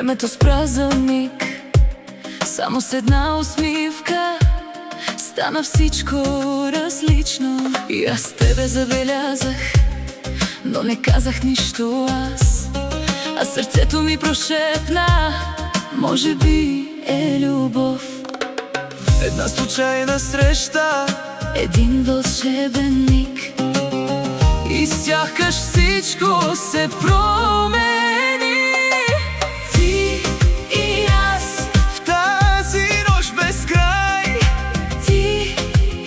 Времето спря за миг, само с една усмивка стана всичко различно. И аз тебе забелязах, но не казах нищо аз. А сърцето ми прошепна, може би е любов. Една случайна среща, един вълшебен миг, и сякаш всичко се промени. ти и аз, В тази нощ без край, ти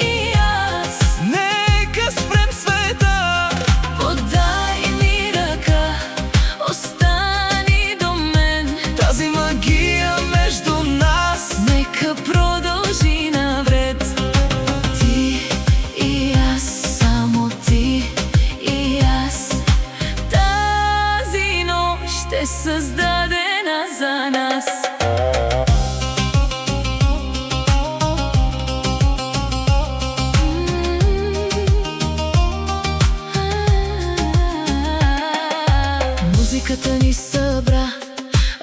и аз. нека спрем света. Подай ми ръка, остани до мен. Тази магия между нас Нека продължи навред. Ти и аз, само ти и аз. Тази нощ е създадена за нас. Музиката ни събра,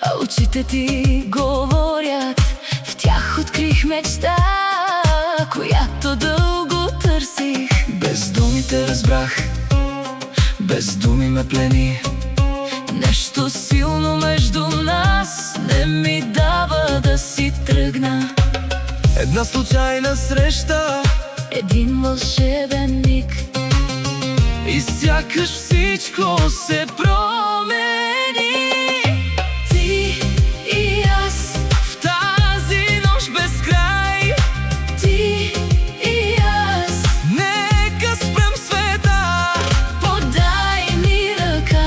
а очите ти говорят. В тях открих мечта, която дълго търсих. без думите разбрах, без думи ме плени. Нещо силно между нас не ми дава да си тръгна. Една случайна среща, Един вълшебен миг, и сякаш всичко се промени. ти и аз, В тази нощ без край, ти и аз. нека спрем света. Подай ми ръка,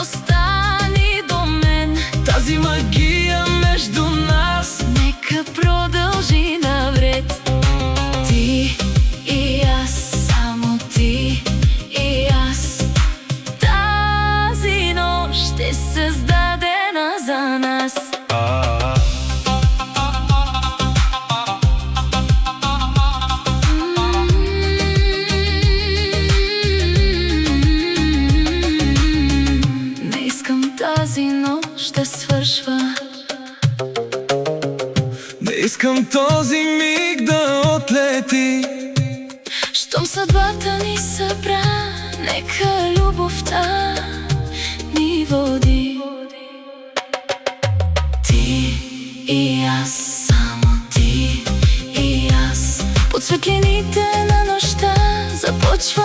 остани до мен. Тази магия между нас Нека продължи навред. Ти и аз, само ти и аз. Тази нощ е създадена за нас. Не искам тази нощ да свършва. Не искам този миг да отлети. Щом съдбата ни събра, нека любовта ни води. Ти и аз, само ти и аз. Под светлините на нощта започва